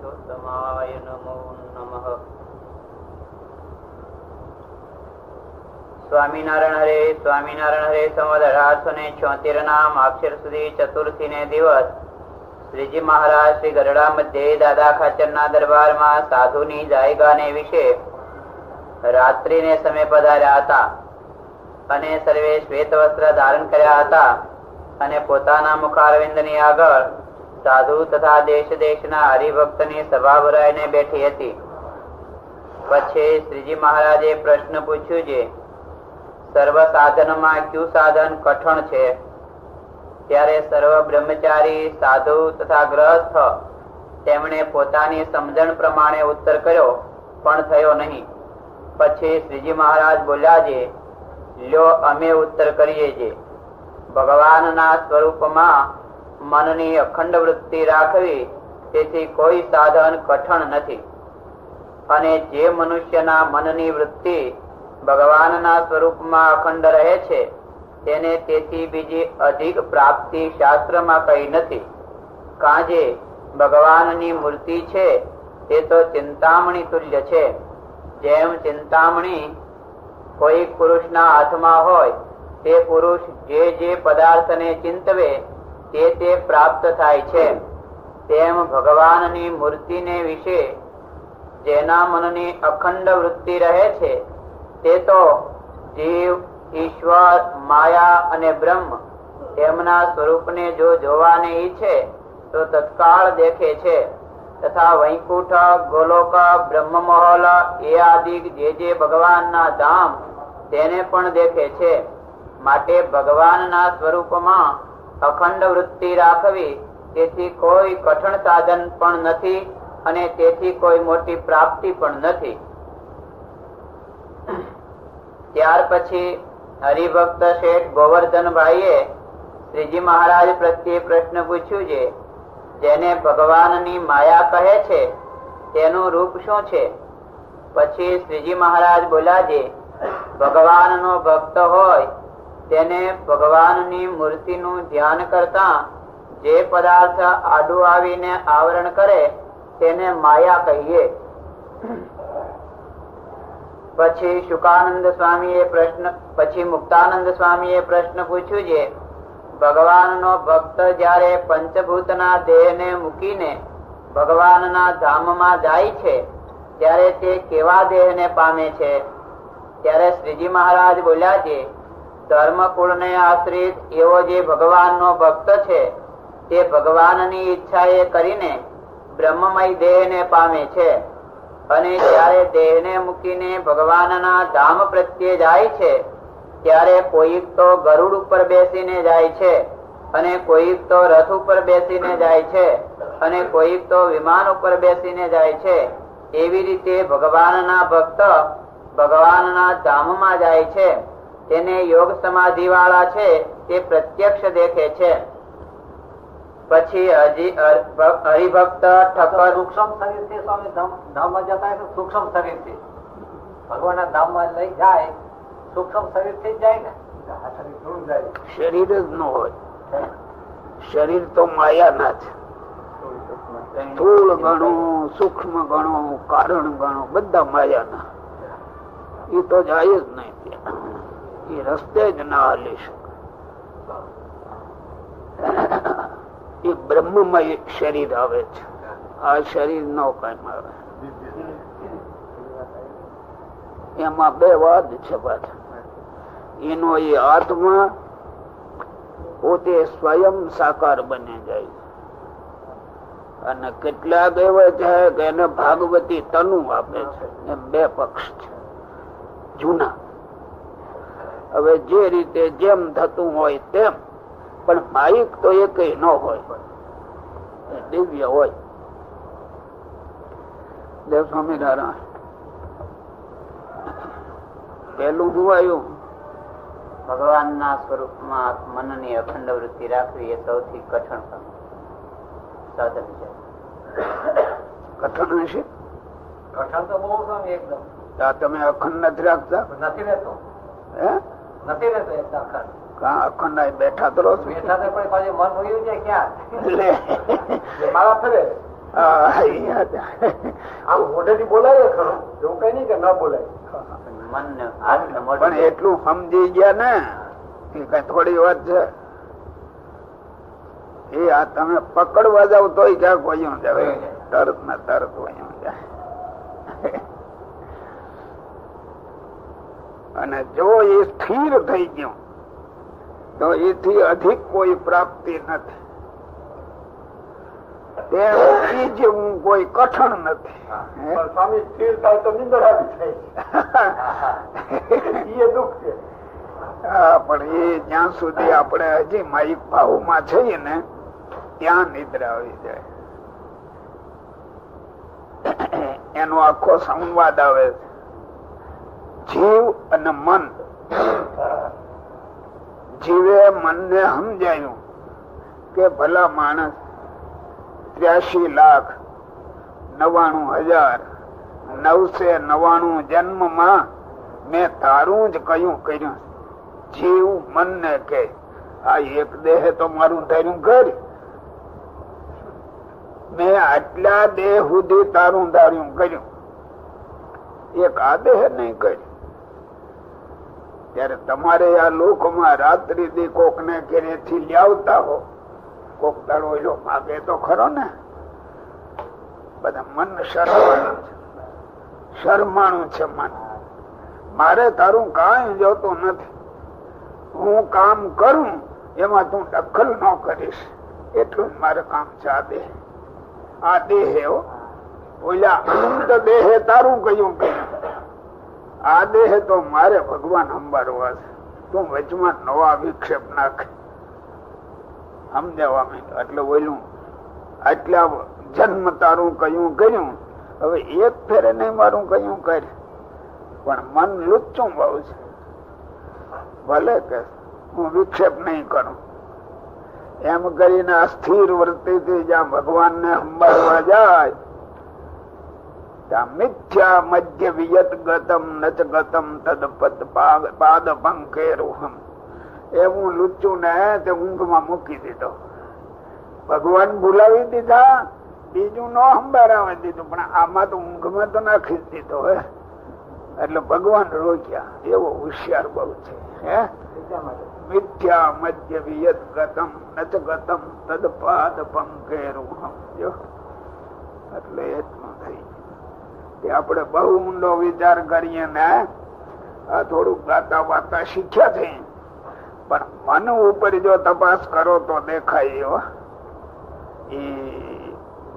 પુરુષોત્તમાય નમો નમઃ. સ્વામિનારાયણ હરે સ્વામિનારાયણ હરે. સંવત 1876 ના અક્ષર સુધી ચતુર્થી ને દિવસ શ્રીજી મહારાજ શ્રી ગરડા મધ્યે દાદા ખાચર ના દરબાર માં સાધુ ની જાયગાને વિશે રાત્રિ ને સમય પધાર્યા હતા અને સર્વે શ્વેત વસ્ત્ર ધારણ કર્યા હતા અને પોતાના મુખારવિંદ ની આગળ સાધુ તથા દેશ દેશના હરિભક્ત ની સભા ભરાઈને બેઠી હતી. પછી શ્રીજી મહારાજે પ્રશ્ન પૂછ્યું છે, સર્વ સાધનમાં કયું સાધન કઠણ છે? ત્યારે સર્વ બ્રહ્મચારી સાધુ તથા ગ્રહસ્થ તેમણે પોતાની સમજણ પ્રમાણે ઉત્તર કર્યો, પણ થયો નહીં. પછી શ્રીજી મહારાજ બોલ્યા છે, લ્યો અમે ઉત્તર કરીએ છીએ. ભગવાનના સ્વરૂપમાં મનની અખંડ વૃત્તિ રાખવી, તેથી કોઈ સાધન કઠણ નથી. અને જે મનુષ્યના મનની વૃત્તિ ભગવાનના સ્વરૂપમાં અખંડ રહે છે તેને તેથી બીજી અધિક પ્રાપ્તિ શાસ્ત્રમાં કઈ નથી. કાજે ભગવાનની મૂર્તિ છે તે તો ચિંતામણી તુલ્ય છે. જેમ ચિંતામણી કોઈ પુરુષના હાથમાં હોય તે પુરુષ જે પદાર્થને ચિંતવે તે પ્રાપ્ત થાય છે, તેમ ભગવાનની મૂર્તિને વિશે જેના મનની અખંડ વૃત્તિ રહે છે તે તો જીવ, ઈશ્વર, માયા અને બ્રહ્મ તેમના સ્વરૂપને જો જોવાને ઈચ્છે તો તત્કાળ દેખે છે. તથા વૈકુંઠ, ગોલોક, બ્રહ્મમહોલ એ આદિ જે ભગવાનના ધામ તેને પણ દેખે છે. માટે ભગવાનના સ્વરૂપમાં અખંડ વૃત્તિ રાખવી તેથી કોઈ કઠણ સાધન પણ નથી અને તેથી કોઈ મોટી પ્રાપ્તિ પણ નથી. ત્યાર પછી હરિભક્ત શેઠ ગોવર્ધનભાઈએ શ્રીજી મહારાજ પ્રત્યે પ્રશ્ન પૂછ્યું છે, જેને ભગવાનની માયા કહે છે તેનું રૂપ શું છે? પછી શ્રીજી મહારાજ બોલ્યા છે, ભગવાનનો ભક્ત હોય તેને ભગવાનની મૂર્તિનું ધ્યાન કરતા જે પદાર્થ આડું આવીને આવરણ કરે તેને માયા કહીએ. પછી મુક્તાનંદ સ્વામીએ પ્રશ્ન પૂછ્યું છે, ભગવાનનો ભક્ત જ્યારે પંચભૂતના દેહને મૂકીને ભગવાનના ધામમાં જાય છે ત્યારે તે કેવા દેહને પામે છે? ત્યારે શ્રીજી મહારાજ બોલ્યા છે, ધર્મકુળને આશ્રિત એવો જે ભગવાનનો ભક્ત છે તે ભગવાનની ઈચ્છાએ કરીને બ્રહ્મમય દેહને પામે છે. અને જ્યારે દેહને મૂકીને ભગવાનના ધામ પ્રત્યે જાય છે ત્યારે કોઈક તો ગરુડ ઉપર બેસીને જાય છે અને કોઈક તો રથ ઉપર બેસીને જાય છે અને કોઈક તો વિમાન ઉપર બેસીને જાય છે. એવી રીતે ભગવાનના ભક્ત ભગવાનના ધામમાં જાય છે. તેને યોગ સમાધિ વાળા છે તે પ્રત્યક્ષ દેખે છે. પછી હરિભક્ત ઠક્કર સૂક્ષ્મ શરીરથી સ્વામી ધામમાં જતા સૂક્ષ્મ શરીરથી ભગવાનના ધામમાં લઈ જાય, સૂક્ષ્મ શરીરથી જ જાય ને. શરીર જ ન હોય, શરીર તો માયાના છે. સ્થૂળ ગણું, સૂક્ષ્મ ગણું, કારણ ગણું, બધા માયાના. એ તો જાય જ નહીં, એ રસ્તે જ ના હાલી શકે. એ બ્રહ્મમય શરીર આવે છે, આ શરીર નો કામ આવે. એમાં બે વાદ છે પાછા. એનો એ આત્મા પોતે સ્વયં સાકાર બને જાય અને કેટલાક એવા છે કે એને ભાગવતી તનુ આપે છે. એમ બે પક્ષ છે જૂના. હવે જે રીતે જેમ થતું હોય તેમ, પણ માઇક તો એ કઈ ન હોય, દિવ્ય હોય. દેવ સ્વામિનારાયણ પેલું શું આવ્યું? ભગવાનના સ્વરૂપમાં મનની અખંડ વૃત્તિ રાખવી એ સૌથી કઠણ સાધન છે. કઠણ હશે? કઠણ તો બહુ સ્વામી એકદમ. તમે અખંડ નથી રાખતા? નથી રહેતો, હે? નથી રહેતો એકદમ અખંડ. અખંડ બેઠા તો બેઠા તો પણ પાછું મન હોયું છે ક્યાં માળા ફરે આમ મોઢેથી બોલાય ખરું, એવું કઈ નહીં કે ન બોલાય. પણ એટલું સમજી ગયા ને એ કઈ થોડી વાત છે. એ આ તમે પકડવા જાવ તોય ક્યાંક વયું જાય, તરત ને તરત વયું જાય. અને જો એ સ્થિર થઈ ગયું તો એથી અધિક કોઈ પ્રાપ્તિ નથી. જેવું કોઈ કઠણ નથી. સ્વામી સ્થિર થાય તો નિંદર આવી જાય, દુઃખ છે. હા, પણ એ જ્યાં સુધી આપણે હજી માઇક ભાવમાં છીએ ને ત્યાં નિદ્રા આવી જાય. એનો આખો સંવાદ આવે છે જીવ અને મન. જીવે મનને સમજાયું કે ભલા માણસ 83,99,999 જન્મમાં મેં તારું જ કયું કર્યું. જીવ મન ને કે આ એક દેહ તો મારું ધાર્યું કર, મેં આટલા દેહ સુધી તારું ધાર્યું કર્યું, એક આ દેહ નહીં કર્યું. ત્યારે તમારે આ લોકમાં રાત્રિ દી કોક ને ઘેરેથી લાવતા હો, કોક દાડો એલો માગે તો ખરો ને. બધા મન શરમાણું છે, શરમાણું છે મન. મારે તારું કાંઈ જોતું નથી, હું કામ કરું એમાં તું દખલ ન કરીશ એટલું જ મારે કામ છે. આ દેહ બોલ્યા અનંત દેહે તારું કયું કયું, આ દેહ તો મારે ભગવાન સંભાળવા છે, તું વચમાં નવા વિક્ષેપ નાખે. સમજાવવા માંડ્યો એટલે બોલ્યું આટલા જન્મ તારું કયું કર્યું, હવે એક ફેરે નહીં મારું કયું કર. પણ મન લુચ્ચું બહુ છે, ભલે કે હું વિક્ષેપ નહીં કરું એમ કરીને અસ્થિર વર્તીથી જ્યાં ભગવાન ને સંભાળવા જાય ત્યાં મિથ્યા મધ્ય વિયત ગતમ નચ ગતમ તદ પાદ પંકેરુહમ. એવું લુચ્ચું ને તે ઊંઘમાં મૂકી દીધો. ભગવાન ભૂલાવી દીધા, બીજું ન સંભાળવા દીધું, પણ આમાં તો ઊંઘમાં તો નાખી જ દીધો. હે એટલે ભગવાન રોક્યા. એવો હોશિયાર બહુ છે. હે મિથ્યા મધ્ય વિયત ગતમ નચ ગતમ તદ પાદ પંકેરુહમ. એટલે એટલું થઈ ગયું. આપણે બહુ ઊંડો વિચાર કરીએ ને આ થોડુંક ગાતા વાતા શીખ્યા છે, પણ મન ઉપર જો તપાસ કરો તો દેખાય એ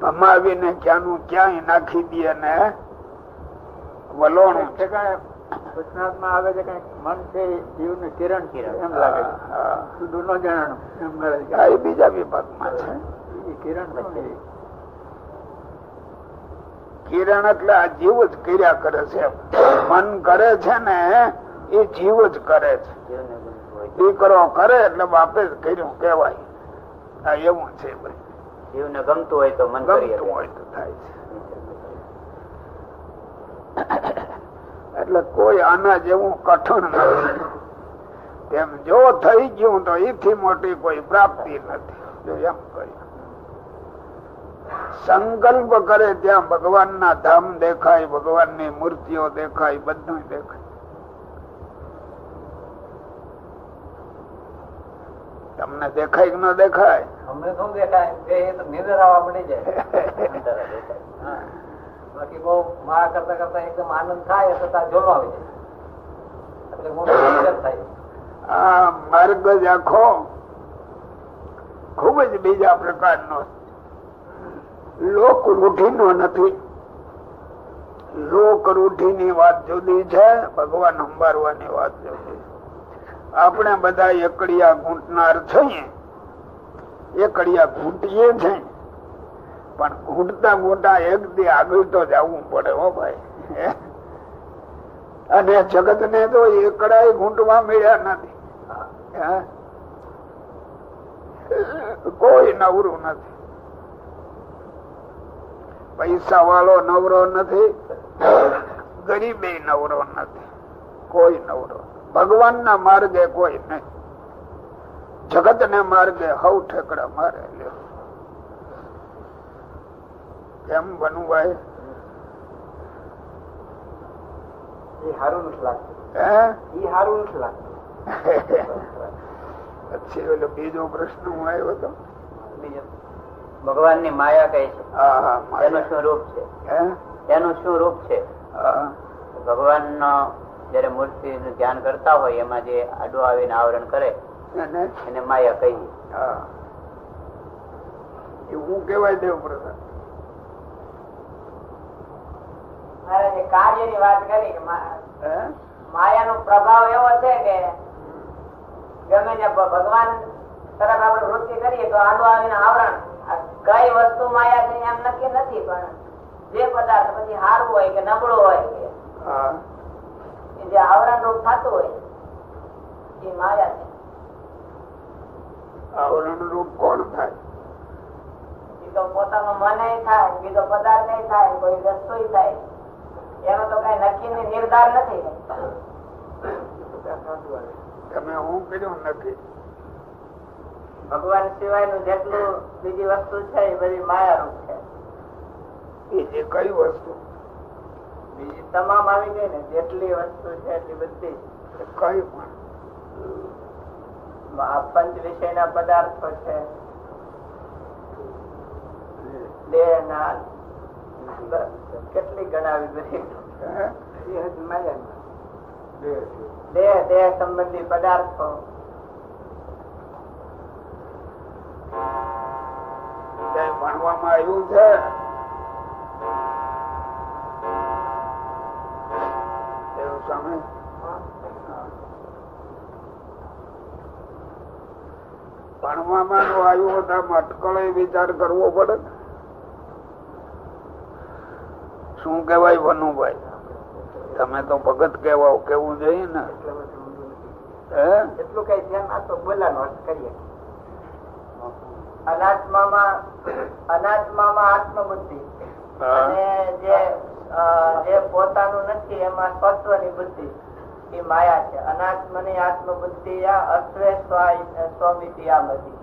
ભમાવીને ક્યાંનું ક્યાંય નાખી દે ને વલોણું છે. કૃષ્ણાત્મા આવે છે કઈ મન છે જીવ ને કિરણ એમ લાગે છે, નો જાણવાનું એમ એ બીજા વિભાગમાં છે. કિરણ કિરણ એટલે આ જીવ જ કર્યા કરે છે. મન કરે છે ને એ જીવ જ કરે છે. દીકરો કરે એટલે બાપે જ કર્યું કેવાય. આ એવું છે. જીવને ગમતું હોય તો મન ગમતું હોય તો થાય છે. એટલે કોઈ આના જેવું કઠણ નથી. તેમ જો થઈ ગયું તો એથી મોટી કોઈ પ્રાપ્તિ નથી. જો એમ કહ્યું સંકલ્પ કરે ત્યાં ભગવાન ના ધામ દેખાય, ભગવાન ની મૂર્તિઓ દેખાય, બધું દેખાય. તમને દેખાય કે ન દેખાય? અમને શું દેખાય? નિંદર આવવા મળી જાય. બાકી બહુ માળા કરતા કરતા એકદમ આનંદ થાય છતાં જોલો આવી જાય, એટલે મોટો નિંદર થાય. આ માર્ગ જ આખો ખુબ જ બીજા પ્રકારનો લોક રૂઢિનો નથી. લોક રૂઢિ ની વાત જુદી છે, ભગવાન સંભાળવાની વાત જુદી. આપણે બધા એકડિયા ઘૂંટનાર છીએ, એકડિયા ઘૂંટીએ છે, પણ ઘૂંટતા ઘૂંટા એક દી આગળ તો જવું પડે હો ભાઈ. અને જગત ને તો એકડા ઘૂંટવા મળ્યા નથી. કોઈ નવરું નથી. પૈસા વાળો નવરો નથી, ગરીબે નવરો નથી, કોઈ નવરો. ભગવાન ના માર્ગે કોઈ નહીં, જગત ને માર્ગે હવ ઠેકડા મારે. કેમ બનુભાઈ? એ સારું નથી લાગતું. હે? એ સારું નથી લાગતું. પછી ઓલો બીજો પ્રશ્ન હું આવ્યો હતો. બીજો ભગવાન ની માયા કઈ છે? હા હા, એનું શું રૂપ છે? હે? એનું શું રૂપ છે? હા. ભગવાન નો જયારે મૂર્તિ નું ધ્યાન કરતા હોય એમાં જે આડું આવીને આવરણ કરે એને માયા કહીએ. હા, એવું કેવાય દેવ પ્રસાદ. કાર્ય ની વાત કરી કે માયા નો પ્રભાવ એવો છે કે ગમે ત્યાં ભગવાન તરફ આપણે વૃત્તિ કરીએ તો આડું આવીને આવરણ. કઈ વસ્તુ માયા છે એમ નક્કી નથી, પણ જે પદાર્થ પછી સારું હોય કે નબળું હોય કે જે આવરણ રૂપ થતું હોય એ માયા છે. આવરણ રૂપ કોણ થાય? એ તો પોતાનો મન થાય, બીજો પદાર્થ થાય, કોઈ વસ્તુ થાય, એનો તો કઈ નક્કી નિર્ધાર નથી. તમે હું કર્યું નથી. ભગવાન સિવાય નું જેટલું બીજી વસ્તુ છે એ બધી માયા રૂપ છે. બીજી કઈ વસ્તુ? બીજી તમામ આવી ગઈ ને, જેટલી વસ્તુ છે એટલી બધી કઈ પણ પંચ વિષય ના પદાર્થો છે, દેહ ના કેટલી ગણાવી બધી દેહ સંબંધી પદાર્થો. ભણવામાં આવ્યું છે એવું સામે ભણવામાં જો આવ્યું હતા અટકળે વિચાર કરવો પડે. શું કેવાય ભનુભાઈ? તમે તો ભગત કેવા કેવું જોઈએ ને. એટલું કઈ ધ્યાન આપો બોલાનો અર્થ કરીએ. અનાત્મામાં આત્મબુદ્ધિ અને જે પોતાનું નથી એમાં સ્વત્વની બુદ્ધિ એ માયા છે. અનાત્મની આત્મબુદ્ધિ સ્વમિતિ આ બધી.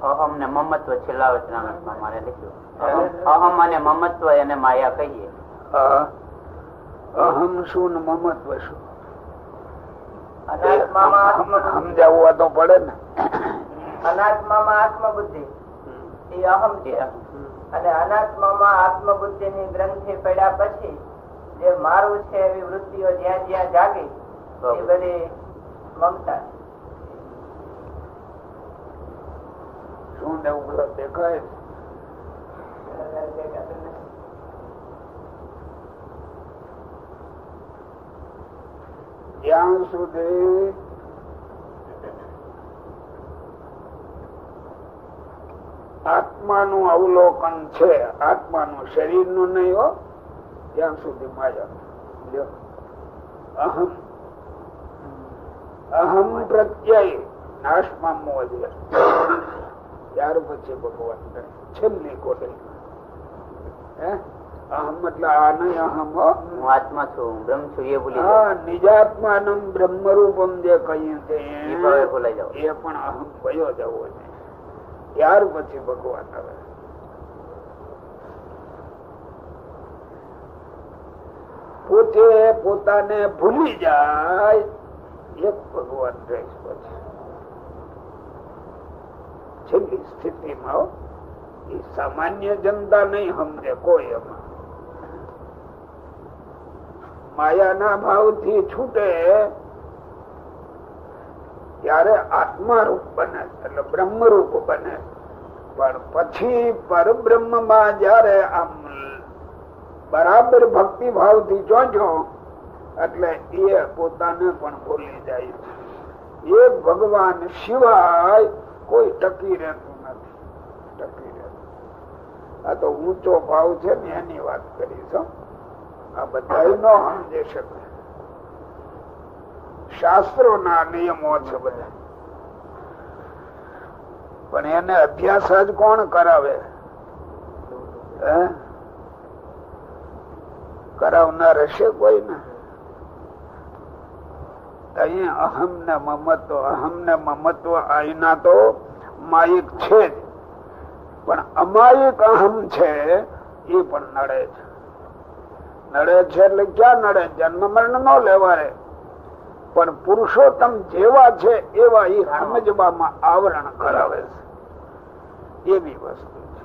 અહમ ને મમત્વ છેલ્લા વચનામૃતમાં મારે લખ્યું. અહમ અને મમત્વ એને માયા કહીએ. અહમ શું ને મમત્વ શું? અનાત્મામાં સમજાવવા તો પડે ને. અનાત્મામાં આત્મબુદ્ધિ એ અહમ છે, અને અનાત્મામાં આત્મબુદ્ધિ ની ગ્રંથિ પડ્યા પછી જે મારું છે એવી વૃત્તિઓ જ્યાં જ્યાં જાગી એ બધી મમતા. શું દેવું દેખાય? જ્યાં સુધી આત્માનું અવલોકન છે, આત્માનું શરીર નું નહીં હો, ત્યાં સુધી માયા. અહમ અહમ પ્રત્યય નાશ પામવો જોઈએ. ત્યાર પછી ભગવાન છેલ્લી કોટરી. અહમ એટલે આ નહીં અહમ હું આત્મા છું, બ્રહ્મ છું એ ભૂલી હા, નિજાત્માનમ બ્રહ્મ રૂપમ જે કહીએ છે એ ભૂલાઈ જાવ. એ પણ અહમ ભયો જવો છે. ત્યાર પછી ભગવાન આવે. પોતે પોતાને ભૂલી જાય એક ભગવાન રહીશ. પછી છેલ્લી સ્થિતિમાં એ સામાન્ય જનતા નહીં સમજે કોઈ. એમાં માયાના ભાવથી છૂટે ત્યારે આત્મારૂપ બને, એટલે બ્રહ્મરૂપ બને. પણ પછી પરબ્રહ્મ માં જયારે આમ બરાબર ભક્તિ ભાવથી ચોંટ્યો એટલે એ પોતાને પણ ભૂલી જાય છે. એક ભગવાન સિવાય કોઈ ટકી રહેતું નથી. ટકી રહેતું આ તો ઊંચો ભાવ છે ને એની વાત કરીશું. આ બધા ન સમજી શકે. શાસ્ત્રો ના નિયમો છે બધા, પણ એને અભ્યાસ જ કોણ કરાવે? કરાવનાર હશે કોઈ ને? અહીંયા અહમ ને મમત્વ, અહમ ને મમત્વ અહીંના તો માયિક છે જ. પણ અમાયિક અહમ છે એ પણ નડે છે. નડે છે એટલે ક્યાં નડે? જન્મ મરણ નો લેવાય, પણ પુરુષોત્તમ જેવા છે એવા એ સમજવામાં આવરણ કરાવે છે, એવી વસ્તુ છે.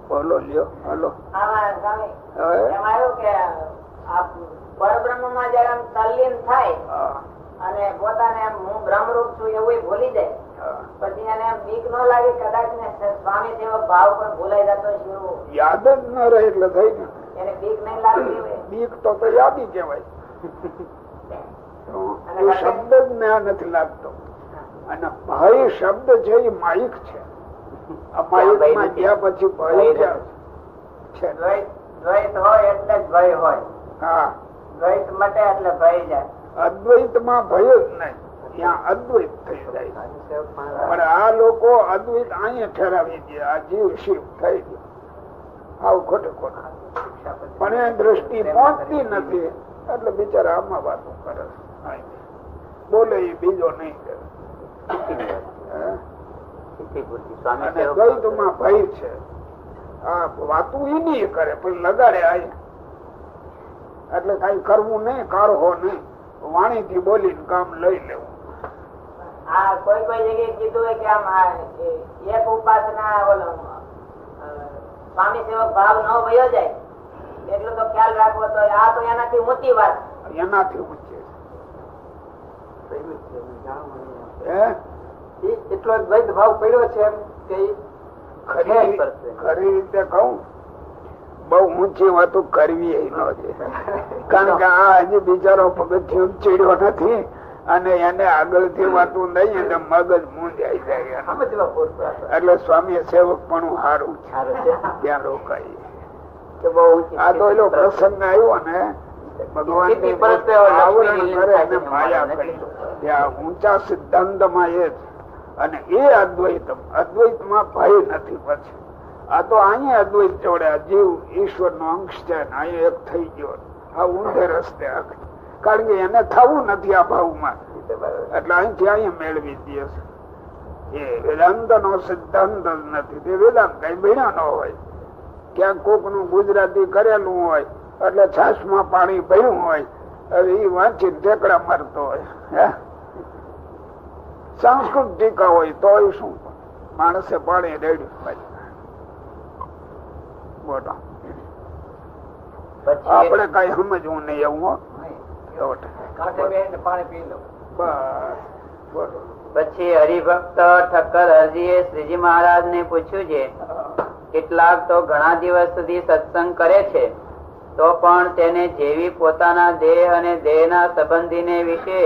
બોલો લ્યો, હાલો. પરબ્રહ્મ માં જયારે આમ તલ્લીન થાય અને પોતાને હું બ્રહ્મરૂપ છું એવું ભૂલી જાય, પછી એને બીક ન લાગે કદાચ ને સ્વામી સેવક ભાવ પણ ભૂલાઈ જતો છે, યાદ જ ન રહે એટલે થઈ ને એને બીક નહીં લાગતી? બીક તો યાદી કહેવાય. શબ્દ જ ના નથી લાગતો. અને ભય શબ્દ છે એ માયિક છે. અમાયિક માં ગયા પછી ભય છે. દ્વૈત હોય એટલે જ ભય હોય. હા, દ્વૈત મટે એટલે ભય જાય. અદ્વૈત માં ભય જ નહીં, ત્યાં અદ્વૈત થઈ જાય. પણ આ લોકો અદ્વૈત અહીંયા ઠરાવી દે, આ જીવ શિવ થઈ ગયો. આવું ખોટે ખોટું. પણ એ દ્રષ્ટિ પહોંચતી નથી એટલે બિચારા આમાં વાતો કરે. બોલે એ બીજો નહીં કરે. અને દ્વૈતમાં ભય છે. આ વાતું એ નહીં કરે પણ લગાડે આય એટલે કઈ કરવું નહીં, કાઢવો નહીં, વાણી થી બોલીને કામ લઈ લેવું. હા, કોઈ કોઈ જગ્યાએ કીધું કે આમ એક ઉપાસના સ્વામી સેવક ભાવ ન વયો જાય એટલું તો ખ્યાલ રાખવો. તો આ તો એનાથી મોટી વાત, એનાથી ઊંચે એટલો દ્વૈત ભાવ પડ્યો છે એમ કે ખરી રીતે કહું બહુ ઊંચી વાતો કરવી ન છે. કારણ કે આ હજી બિચારો પગથિયું ચીડ્યો નથી અને એને આગળ થી વાતું નહીં એટલે મગજ મૂંઝાઈ જાય. એટલે સ્વામી સેવક પણ સારું ત્યાં રોકાય. આ તો એનો પ્રસંગ આવ્યો ને ભગવાન આવરણ કરે અને માયા કરી ત્યાં ઊંચા સિદ્ધાંત માં એ અને એ અદ્વૈતમ, અદ્વૈત માં ભય નથી. પછી આ તો અહીંયા અદ્વૈત જોડ્યા, જીવ ઈશ્વર નો અંશ છે ને અહીંયા એક થઈ ગયો. આ ઊંધે રસ્તે આખે, કારણ કે એને થવું નથી આ ભાવમાં એટલે અહીંથી અહીંયા મેળવી દે છે. એ વેદાંત નો સિદ્ધાંત જ નથી. તે વેદાંત કઈ ભણ્યા ન હોય, ક્યાંક કોક નું ગુજરાતી કરેલું હોય એટલે છાસ માં પાણી ભર્યું હોય, હવે એ વાંચી ઢેકડા મારતો હોય. સંસ્કૃત ટીકા હોય તો શું માણસે પાણી રેડ્યું. બોલો, આપડે કઈ સમજવું નહીં એવું. પછી હરિભક્ત ઠક્કર હરજીએ શ્રીજી મહારાજ ને પૂછ્યું છે, કેટલાક તો ઘણા દિવસ સુધી સત્સંગ કરે છે તો પણ તેને જેવી પોતાના દેહ અને દેહના સંબંધીને વિશે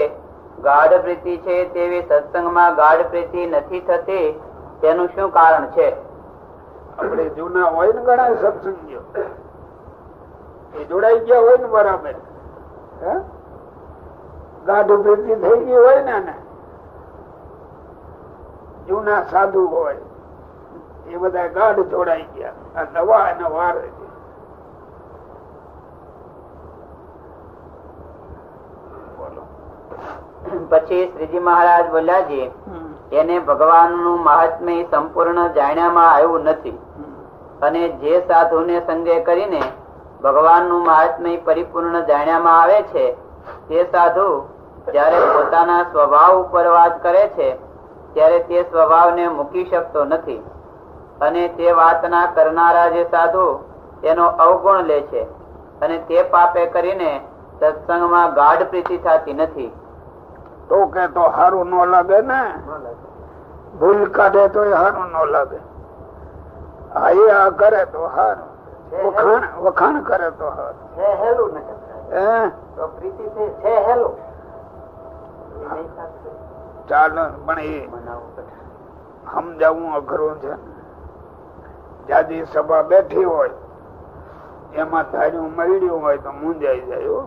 ગાઢ પ્રીતિ છે તેવી સત્સંગમાં ગાઢ પ્રીતિ નથી થતી, તેનું શું કારણ છે? આપડે જૂના હોય ને ઘણા સત્સંગીઓ એ જોડાઈ ગયા હોય ને બરાબર, ગાઢ પ્રીતિ થઈ ગઈ હોય ને, જૂના સાધુ હોય એ બધા ગાઢ જોડાઈ ગયા. આ નવા અને વાર પછી શ્રીજી મહારાજ બોલ્યા છે, એને ભગવાન નું મહાત્મ્ય સંપૂર્ણ જાણ્યામાં આવ્યું નથી અને જે સાધુ ને સંગે કરીને ભગવાન નું મહાત્મ્ય પરિપૂર્ણ જાણ્યામાં આવે છે તે સાધુ જયારે પોતાના સ્વભાવ ઉપર વાત કરે છે ત્યારે તે સ્વભાવને મૂકી શકતો નથી અને તે વાતના કરનારા જે સાધુ તેનો અવગુણ લે છે અને તે પાપે કરીને સત્સંગમાં ગાઢ પ્રીતિ થતી નથી. તો કે તો સારું ન લાગે ને, ભૂલ કાઢે તો સારું ન લાગે. આ કરે તો સારું, વખાણ કરે તો સારું. ચાલો, પણ એ સમજાવવું અઘરું છે. જાજી સભા બેઠી હોય એમાં ધાર્યું મળ્યું હોય તો મૂંઝાઈ જાય.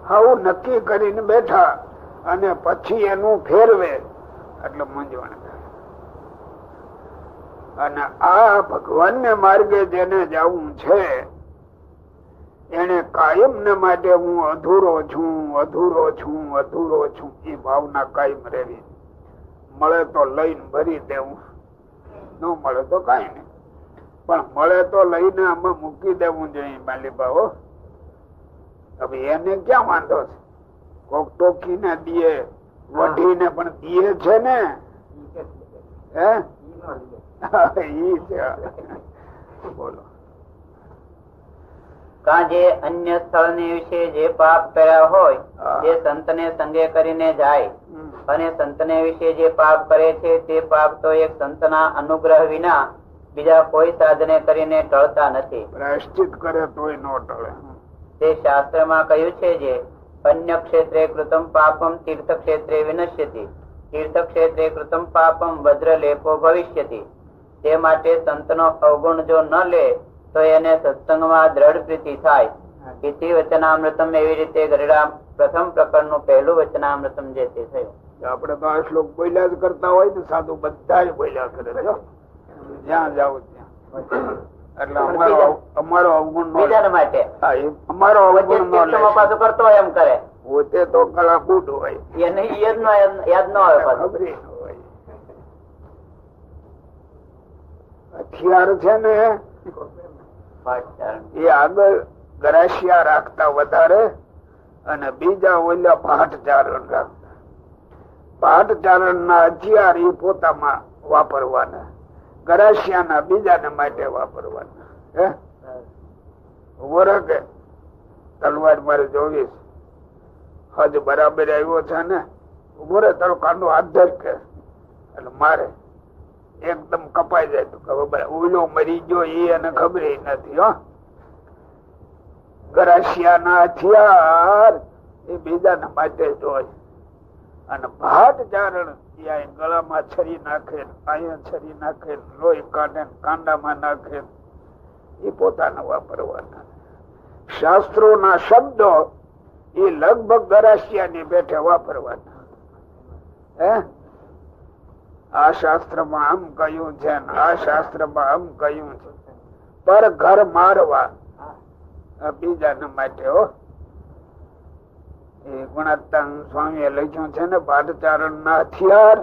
આવું નક્કી કરીને બેઠા અને પછી એનું ફેરવે એટલે મૂંઝવણ થાય. અને આ ભગવાન ને માર્ગે જેને જવું છે એને કાયમ ને માટે હું અધૂરો છું અધૂરો છું અધૂરો છું એ ભાવના કાયમ રહેવી. મળે તો લઈને ભરી દેવું, ન મળે તો કઈ નહીં, પણ મળે તો લઈને આમાં મૂકી દેવું જોઈએ માલીબાઓ. હવે એને ક્યાં વાંધો છે? કોક ટોકીને દીએ વઢીને પણ દીએ છે ને, હે ઈ છે. બોલો. જે અન્ય સ્થળ ને વિશે જે પાપ કર્યા હોય તે સંત ને સંગે કરીને જાય, અને સંત ને વિશે જે પાપ કરે છે તે પાપ તો એક સંત ના અનુગ્રહ વિના બીજા કોઈ સાધને કરીને ટળતા નથી. પ્રાયશ્ચિત કરે તોય ન ટળે. તે શાસ્ત્ર માં કહ્યું છે જે અન્ય ક્ષેત્રે કૃતમ પાપમ તીર્થ ક્ષેત્રે વિનશ્યતિ, તીર્થ ક્ષેત્રે કૃતમ પાપમ વજ્ર લેપો ભવિષ્યતિ. તે માટે સંત નો અવગુણ જો ન લે તો એને સત્સંગમાં દ્રઢ પ્રીતિ થાય. ઇતિ વચનામૃતમ, એવી રીતે ગરડા પ્રથમ પ્રકરણ નું પહેલું વચનામૃતમ જે તે થયું. આપડે તો આ શ્લોક બોલ્યા જ કરતા હોય ને, સાધુ બધા જ બોલ્યા કરે છે જ્યાં જાવ ત્યાં. એટલે અમારો અવગુણ બીજા માટે અમારો અવગુણ પાછું કરતો હોય એમ કરે, પોતે તો કલા બુટ હોય, એને યાદ ન આવે પાછું. હથિયાર છે ને એ આગળ ગરાશિયા રાખતા વધારે, અને બીજા ઓલા પાઠચારણ રાખતા. પાઠચારણ ના હથિયાર એ પોતામાં વાપરવાના, ગરાશિયા ના બીજાને માટે વાપરવાના. વરકે તલવાર મારે જોવીશ હજ બરાબર આવ્યો છે ને, ઉભો તારો કાંડો હાથ ધર કે, એટલે મારે એકદમ કપાઈ જાય તો ખબર ઓલો મરી ગયો એ એને ખબર નથી. હો, ગરાશિયા ના હથિયાર એ બીજાના માટે જ હોય. અને ભાટ ચારણ ગળામાં છરી નાખે, અહીંયા છરી નાખે, લોહી કાઢે, કાંડામાં નાખે, એ પોતાના વાપરવાના. શાસ્ત્રો ના શબ્દો એ લગભગ ગરાશિયા ની બેઠે વાપરવાના. હે, આ શાસ્ત્ર માં આમ કહ્યું છે, આ શાસ્ત્ર માં આમ કહ્યું છે, પર ઘર મારવા બીજાના માટે. હો, એ ગુણાત્તાન સ્વામી લખ્યું છે ને, પાઠચારણ ના હથિયાર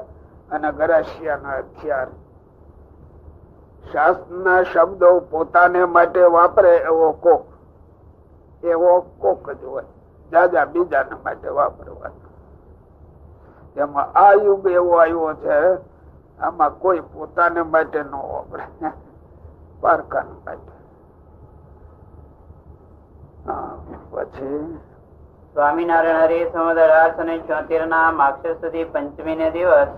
અને ગરાશિયા ના હથિયાર. શાસ્ત્ર ના શબ્દો પોતાને માટે વાપરે એવો કોક જ હોય, જાજા બીજાના માટે વાપરવાનો. એમાં આ યુગ એવો આવ્યો છે, આમાં કોઈ પોતાને માટે ન વાપરે, પારકાને માટે. પછી સ્વામિનારાયણ હરિ સંવત 1874 ના માક્ષર સુધી પંચમી ને દિવસ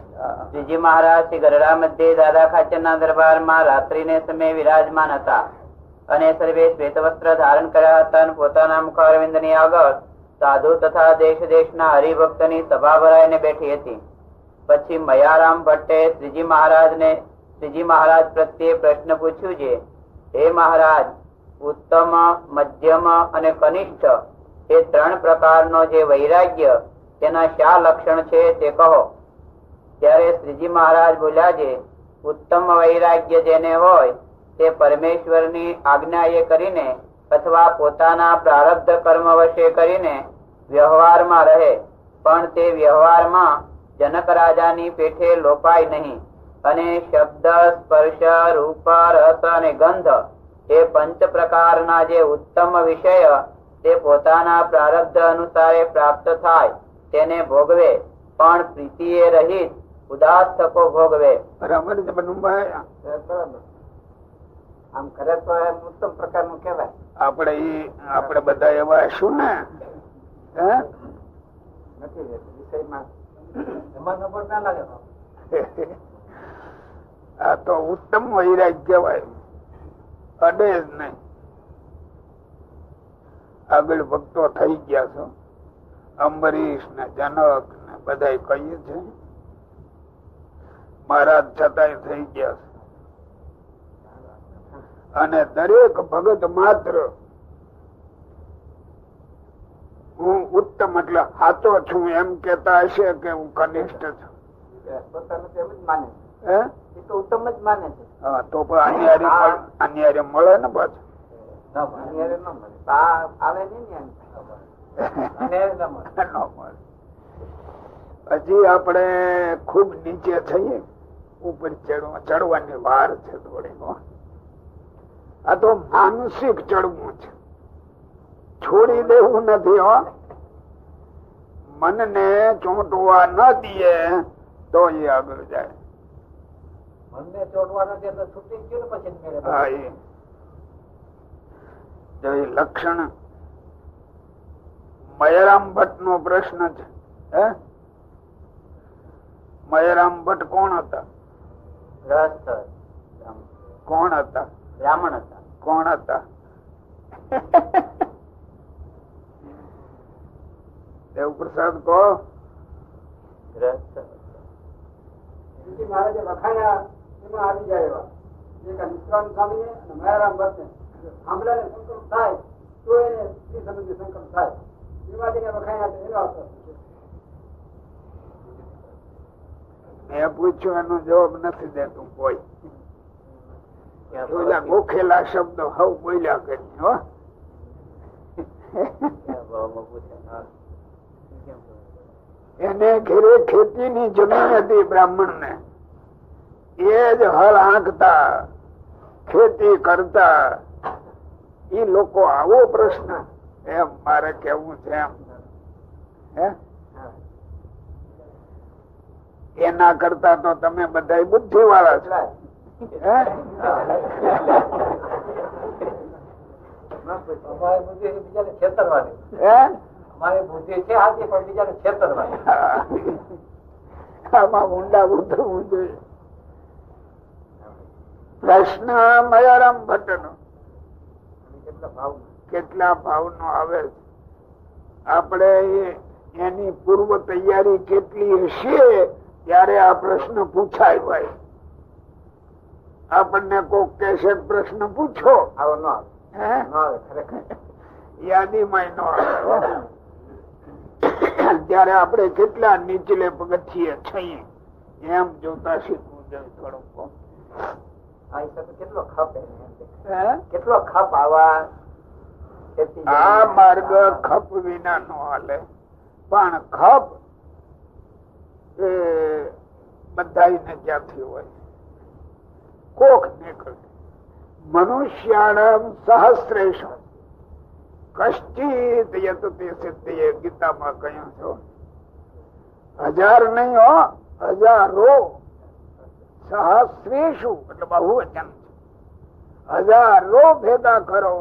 શ્રીજી મહારાજ શ્રી ગરડા મધ્યે દાદા ખાચર ના દરબાર માં રાત્રિ ને સમયે વિરાજમાન હતા, અને સર્વે શ્વેત વસ્ત્ર ધારણ કર્યા હતા, અને પોતાના મુખારવિંદ ની આગળ સાધુ તથા દેશ દેશ ના હરિભક્ત ની સભા ભરાઈને બેઠી હતી. પછી મયારામ ભટ્ટે શ્રીજી મહારાજ પ્રત્યે પ્રશ્ન પૂછ્યું છે, હે મહારાજ, ઉત્તમ, મધ્યમ અને કનિષ્ઠ એ ત્રણ પ્રકારનો જે વૈરાગ્ય તેના શા લક્ષણ છે તે કહો. ત્યારે શ્રીજી મહારાજ બોલ્યા છે, ઉત્તમ વૈરાગ્ય જેને હોય તે પરમેશ્વરની આજ્ઞાએ કરીને અથવા પોતાના પ્રારબ્ધ કર્મ વશે કરીને વ્યવહારમાં રહે, પણ તે વ્યવહારમાં જનક રાજાની પેઠે લોપાય નહીં, અને શબ્દ, સ્પર્શ, રૂપ, રસ અને ગંધ એ પંચ પ્રકારના જે ઉત્તમ વિષય તે પોતાના પ્રારબ્ધ અનુસારે પ્રાપ્ત થાય તેને ભોગવે, પણ પ્રીતિએ રહિત ઉદાસ થકો ભોગવે. બરાબર છે બનુભાઈ? આમ કરે તો એમ ઉત્તમ પ્રકારનું કહેવાય. આપણે બધા એવા શું ને નથી વિષયમાં એમાં નંબર ના લાગે. આ તો ઉત્તમ વૈરાગ કહેવાય, અડે જ નહીં. આગળ ભક્તો થઈ ગયા છો, અંબરીશ ને જનક ને બધા કહીએ છે, મહારાજ છતાંય થઈ ગયા છે. અને દરેક ભગત માત્ર હું ઉત્તમ એટલે સાચો છું એમ કેતા હશે કે હું કનિષ્ઠ છું, પોતાનું એમ જ માને. હે, એ તો ઉત્તમ જ માને છે. હા, તો પણ અન્યારી મળે ને પાછું. આવે નહીં હજી આપણે ખુબ નીચે થઈએ, ઉપર ચડવાની વાર છે થોડી. આ તો માનસિક ચડવું છે, છોડી દેવું નથી. હો, મનને ચોંટવા ન દે તો એ આગળ જાય. મનને ચોંટવા નથી એટલે છૂટી ગયું ને પછી. હા, એ લક્ષણ મયરામ ભટ્ટ નો પ્રશ્ન છે. મયરામ ભટ્ટ કોણ હતા? કોણ હતા? બ્રાહ્મણ હતા. કોણ હતા? દેવપ્રસાદ કહો. મહારાજે વખાણ્યા એમાં આવી જાય એવા એક નિષ્કામ સ્વામી ને અને મયારામ ભટ્ટ ને આંબલા ને સંકલ્પ થાય તો એને સ્ત્રી સંબંધી સંકલ્પ થાય. વિવાદીને વખાણ્યા એનો અસર. મેં પૂછ્યું, એનો જવાબ નથી દેતું કોઈ. ગોખેલા શબ્દો હવ બોલ્યા કરી. હો, એને ઘેરે ખેતી ની જમીન હતી બ્રાહ્મણ ને, એ જ હળ હાંકતા ખેતી કરતા. એ લોકો આવો પ્રશ્ન એમ મારે કેવું છે એમ. એના કરતા તો તમે બધા બુદ્ધિ વાળા છો. આમાં ઊંડા ઉતરવું જોઈએ. પ્રશ્ન મયારામ ભટ્ટ નો કેટલા ભાવ નો આવે છે. આપણે એની પૂર્વ તૈયારી કેટલી હશે ત્યારે આ પ્રશ્ન પૂછાય હોય. આપણને કોક કહેશે પ્રશ્ન પૂછો, આવો ન આવે. યાદીમાં ન આવે. ત્યારે આપણે કેટલા નીચલે પગથિયે છીએ એમ જોતા શીખવું જોઈએ થોડુંક. કેટલો ખપ, કેટલો ખપ આવા આ માર્ગ ખપ વિના નો હાલે. પણ ખપ એ બધાને ક્યાંથી હોય? કોક નીકળે. મનુષ્યાણમ સહસ્રેશ કશ્ચિત યતતે સિદ્ધિએ ગીતામાં કહ્યું છો. 1000 નહીં હો, હજારો. સહસ્રેશુ એટલે બહુવચન. હજારો ભેગા કરો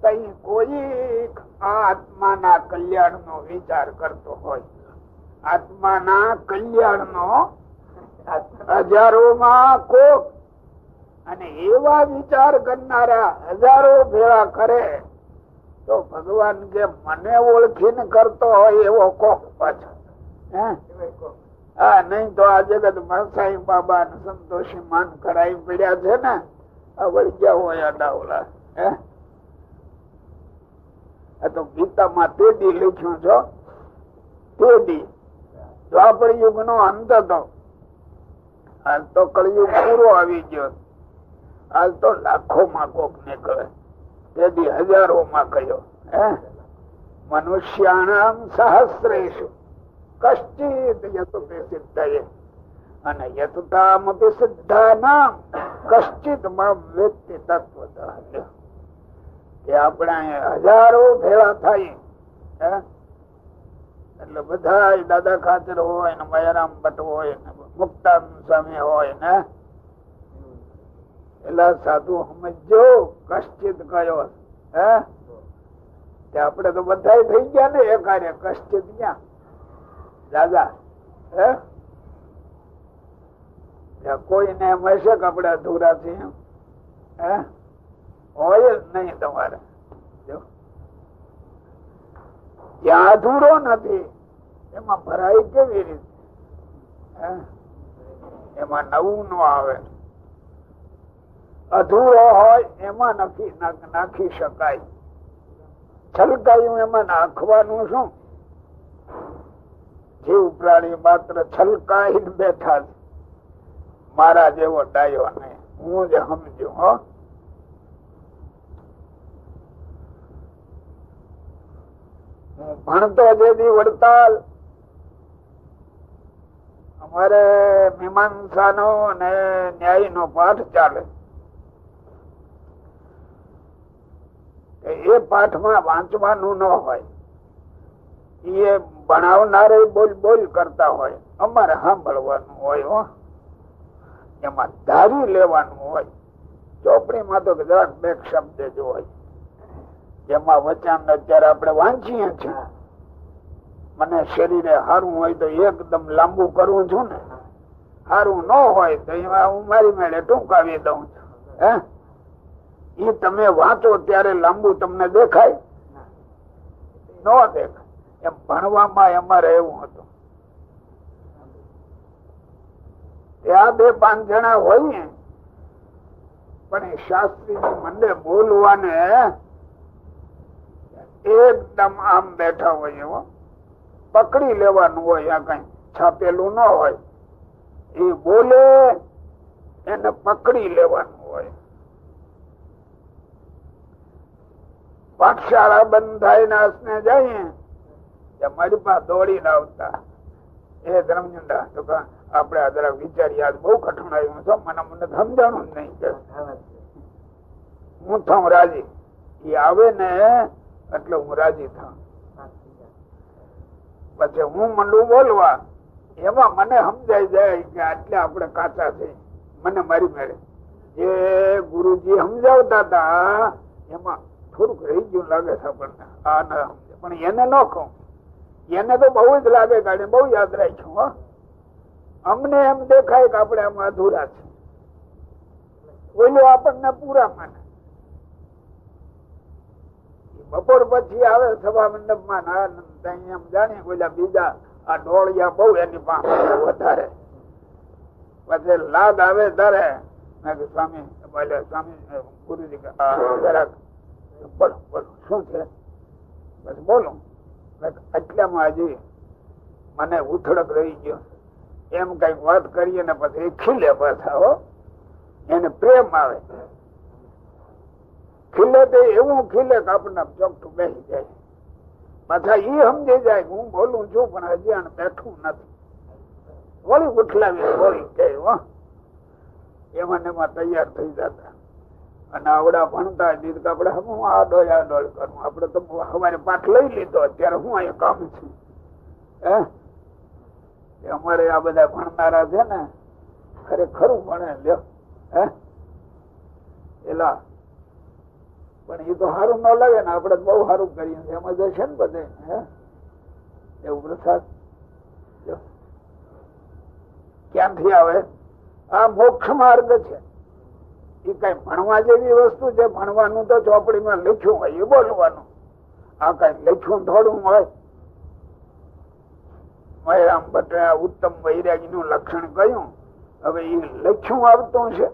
તઈ કોઈ આત્માના કલ્યાણ નો વિચાર કરતો હોય. આત્માના કલ્યાણ નો હજારો માં કોક, અને એવા વિચાર કરનારા હજારો ભેળા કરે તો ભગવાન કે મને ઓળખીને કરતો હોય એવો કોક પાછો. હા, નહી તો આ જગત માં સાંઈ બાબા ને સંતોષી માન કરાવી પડ્યા છે ને, આ વળગ્યા હોય અડાવલા. આ તો ગીતામાં તે દી લખ્યું છો. તે દી દ્વાપર યુગ નો અંત હતો. હાલ તો કળિયુગ પૂરો આવી ગયો. હાલ તો લાખો માં કોક નીકળે. તે દી હજારો માં કયો. મનુષ્યાણામ સહસ્રેશુ કશ્ચિત યતતે સિદ્ધયે અને યતતામપી સિદ્ધાનામ કશ્ચિત માં વેત્તિ તત્વતઃ. કે આપણે હજારો ભેળા થાય એટલે બધા દાદા ખાચર હોય ને મયારામ ભટ્ટ હોય ને મુક્તાનંદ સ્વામી હોય ને, એટલે સાધુ સમજો કશ્ચિત કયો. આપડે તો બધા થઈ ગયા ને એ કાર્ય. કશ્ચિત ક્યાં દાદા? કોઈને એમ હશે કે આપડે અધૂરા છીએ? હોય જ નહીં તમારે. ત્યાં અધૂરો નથી, એમાં ભરાય કેવી રીતે? એમાં નવું નો આવે. અધૂરો હોય એમાં નાખી શકાય. છલકાયું એમાં નાખવાનું શું? જીવ પ્રાણી માત્ર છલકાઈ બેઠા છે. મારા જેવો ડાયો નહીં, હું જ સમજુ. હો, હું ભણતો જેથી વડતાલ અમારે મીમાંસા નો અને ન્યાય નો પાઠ ચાલે. એ પાઠમાં વાંચવાનું ન હોય, એ ભણાવનારે બોલ બોલ કરતા હોય, અમારે સાંભળવાનું હોય. એમાં ધારી લેવાનું હોય. ચોપડીમાં તો જરાક બે શબ્દ જ હોય. જેમાં વચન અત્યારે આપણે વાંચીએ છીએ, મને શરીરે સારું હોય તો એકદમ લાંબુ કરવું છું ને, સારું ન હોય તો એમાં હું મારી મેળે ટૂંકાવી દઉં છું. એ તમે વાંચો ત્યારે લાંબુ તમને દેખાય? ન દેખાય. એમ ભણવામાં અમારે એવું હતું. ત્યાં 2-5 જણા હોય પણ એ શાસ્ત્રી મંડે બોલવાને એકદમ આમ બેઠા હોય એવો પકડી લેવાનું હોય. આ કઈ છાપેલું ન હોય. એ બોલે એને પકડી લેવાનું હોય. પાઠશાળા બંધ થાય નાસ ને જઈએ મારી પાસે દોડીને આવતા, એ ધર્મજંડા તો આપડે આ જરાક વિચારી, આજ બહુ કઠણાયું છે, મને સમજાણું જ નહીં. હું થાઉં રાજી. એ આવે ને એટલે હું રાજી થાઉં. પછી હું મંડું બોલવા, એમાં મને સમજાઈ જાય કે આટલે આપણે કાચા છે. મને મારી મેળે જે ગુરુજી સમજાવતા હતા એમાં થોડુંક રહી ગયું લાગે છે આપણને. આ ન સમજે પણ એને ન કહું. એને તો બહુ જ લાગે કે બહુ યાદ રાખ્યું. અમને એમ દેખાય કે આપણે આમાં અધૂરા છે. ઓલું આપણને પૂરા માને. બપોર પછી આવે સભા મંડપ માં એમ જાણી ઓલા બીજા આ ડોળિયા બહુ એની પાસે વધારે. પછી લાદ આવે ત્યારે સ્વામી બોલે, સ્વામી ગુરુજી જરાક બોલો બોલો શું છે? બસ બોલું. એટલામાં હજી મને ઉથડક રહી ગયો. એમ કઈક વાત કરીએ ને પછી ખીલે પાછા. એને પ્રેમ આવે. ખીલે તો એવું ખીલે કે આપણને ચોકઠું બેસી જાય. પાછા ઈ સમજી જાય હું બોલું છું પણ હજી આને બેઠું નથી. વળી ઉઠલાવી વળી કે એમાં તૈયાર થઈ જતા. અને આવડા ભણતા દીધ આપડે હું આ ડોળ કરું. આપડે તો અમારે પાઠ લઈ લીધો. અત્યારે હું અહીંયા કામ છું. અમારે આ બધા ભણનારા છે ને ખરેખરું ભણે લ્યો. એલા પણ એ તો સારું ન લાગે ને. આપડે બહુ સારું કરીએ એમાં જશે ને બધે. એવું પ્રસાદ ક્યાંથી આવે? આ મોક્ષ માર્ગ છે. એ કઈ ભણવા જેવી વસ્તુ છે? ભણવાનું તો ચોપડીમાં લખ્યું હોય એ બોલવાનું. આ કઈ લખ્યું થોડું હોય? મહેરામ ભટ્ટે ઉત્તમ વૈરાગી નું લક્ષણ કહ્યું. હવે એ લખ્યું આવતું છે?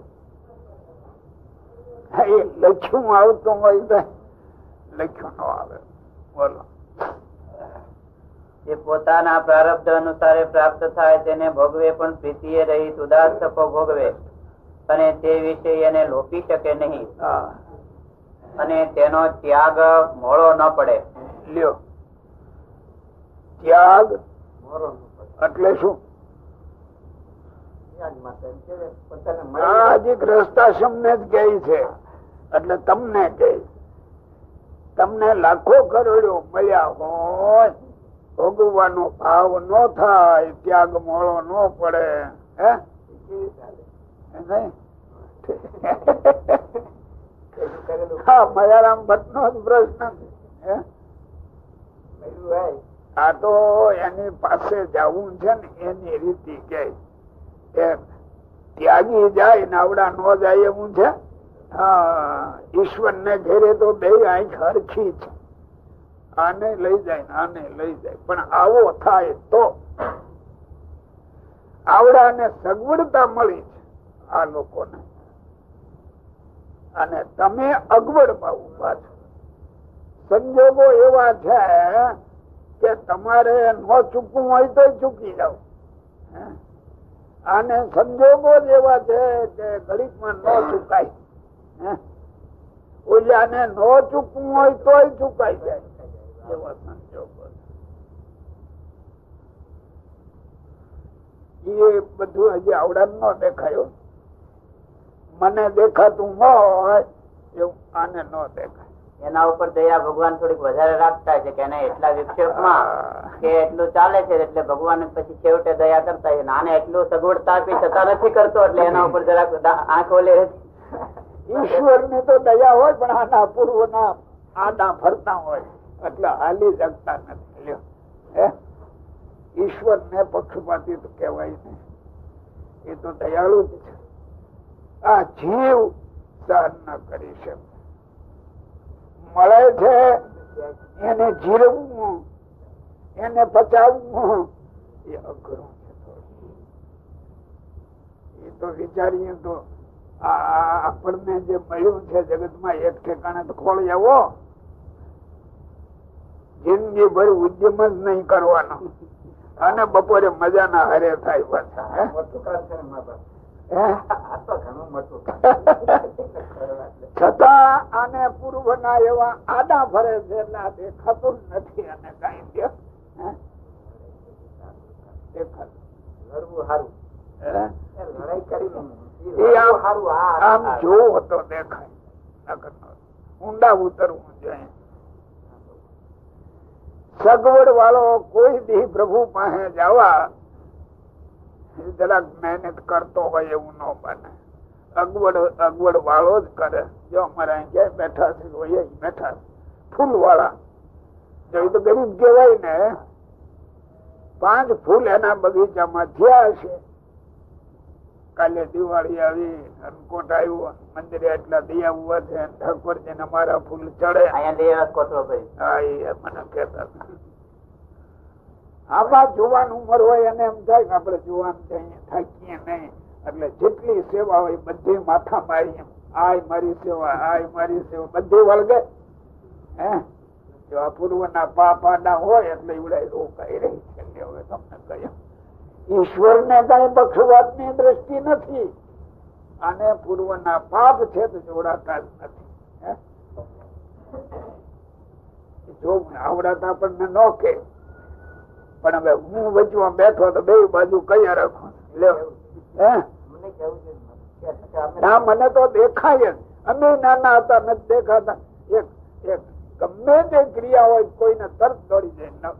એ લખ્યું આવતું હોય તો લખ્યું ન આવે. બોલો. જે પોતાના પ્રારબ્ધ અનુસારે પ્રાપ્ત થાય તેને ભોગવે, પણ પ્રીતિએ રહી ઉદાસ તપો ભોગવે અને તે વિશે એને લોપી શકે નહીં. અને તેનો ત્યાગ મોળો ન પડે. લ્યો, ત્યાગ એટલે શું? હજી ગ્રસ્તાશ્રમ ને જ કહે છે. એટલે તમને કહે, તમને લાખો કરોડો મળ્યા હોય, ભોગવવાનો ભાવ ન થાય, ત્યાગ મોળો ન પડે. હા, મયારામ ભટ્ટ નો જ પ્રશ્ન છે. આ તો એની પાસે જવું છે ને એની રીતિ કે ત્યાગી જાય ને આવડા ન જાય એવું છે. હા, ઈશ્વર ને ઘેરે તો બે આંખ હરખી છે. આને લઈ જાય ને આને લઈ જાય. પણ આવો થાય તો આવડા ને સગવડતા મળી છે આ લોકોને. અને તમે અગવડમાં ઉભા છો. સંજોગો એવા છે કે તમારે ન ચૂકવું હોય તો ચૂકી જાવ. આને સંજોગો જ એવા છે કે ઘડીકમાં ન ચૂકાય. ઓલાને ન ચૂકવું હોય તોય ચૂકાઈ જાય. જેવા સંજોગો એ બધું હજી આવડા ન દેખાયું. મને દેખાતું ન હોય એવું આને ન દેખાય. એના ઉપર દયા ભગવાન થોડીક વધારે રાખતા છે કે એને એટલા વિક્ષેપમાં કે એટલું ચાલે છે એટલે ભગવાન પછી છેવટે દયા કરતા છે. આને એટલું સગવડતા આપી છતાં નથી કરતો એટલે એના ઉપર જરાક આંખ ઓલે. ઈશ્વર ની તો દયા હોય પણ આના પૂર્વ ના આડા ફરતા હોય એટલે હાલી શકતા નથી. ઈશ્વર ને પક્ષપાતી તો કહેવાય નહીં, એ તો દયાળુ જ છે. આ જીવ સહન ન કરી શકે, મળે છે એને જીરવું એને પચાવવું એ અઘરું છે. એ તો વિચારીએ તો આપણને જે મળ્યું છે જગત માં એક ઠેકાણે તો ખોળી આવો, જિંદગી ભર ઉદ્યમ જ નહીં કરવાનો અને બપોરે મજા ના હારે થાય પાછા. છતાં આને પૂર્વ ના એવા આડા ફરે છે એટલે આ દેખાતું નથી. અને કઈ આમ જોવો તો દેખાય, ઊંડા ઉતરવું જોઈએ. સગવડ વાળો કોઈ દી પ્રભુ પાસે જવા જરાક મહેનત કરતો હોય એવું ન બને. અગવડ વાળો જ કરે. જો અમારે ક્યાંય બેઠા છે બેઠા ફૂલ વાળા જો તો ગરીબ કહેવાય ને. 5 ફૂલ એના બગીચામાં થયા છે. કાલે દિવાળી આવી, અન્નકોટ આવ્યું, મંદિરે એટલા દિયા ઉભા છે, ઠાકોરજી ને અમારા ફૂલ ચડે. મને કેતા આમાં જુવાન ઉંમર હોય એને એમ થાય કે આપડે જુવાન થાકીએ નહીં એટલે જેટલી સેવા હોય બધી માથા મારી આય મારી સેવા, આય મારી સેવા બધી વળગે. જો આ પૂર્વ ના પાપ આડા હોય એટલે એવડાય રોકાઈ રહી છે. હવે તમને કહ્યું ઈશ્વર ને કઈ પક્ષપાત ની દ્રષ્ટિ નથી, અને પૂર્વ ના પાપ છે તો જોડાતા જ નથી. જો આવડત આપણને ન કે પણ હવે હું વચમાં બેઠો તો બે બાજુ કયા રાખું. મને તો દેખાય જ. અમે નાના હતા નથી દેખાતા. એક ગમે તે ક્રિયા હોય કોઈને તરત દોડી જાય.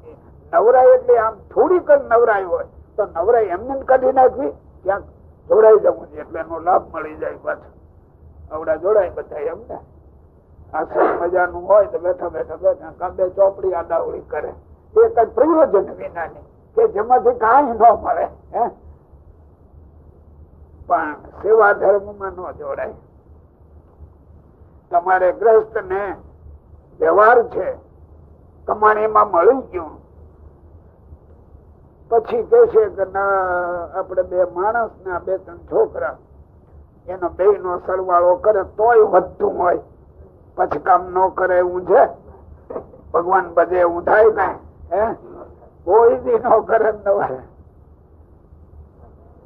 નવરાય એટલે આમ થોડીક જ નવરાય હોય તો નવરાય એમને કાઢી નાખવી, ક્યાંક જોડાઈ જવું છે એટલે એનો લાભ મળી જાય. પાછું આવડા જોડાય બધા એમને. આ મજાનું હોય તો બેઠા બેઠા કાંદે ચોપડી આડાવડી કરે. એ કઈ પ્રયોજન વિનાની કે જેમાંથી કાંઈ ન મળે. પણ સેવા ધર્મ માં ન જોડાય. તમારે ગ્રસ્ત ને વ્યવહાર છે, કમાણીમાં મળી ગયું, પછી કે છે કે આપડે 2 માણસ ને 2-3 છોકરા એનો 2 નો સરવાળો કરે તોય વધતું હોય, પછી કામ ન કરે એવું છે. ભગવાન બધે એવું થાય કઈ કોઈ દી ન કરે.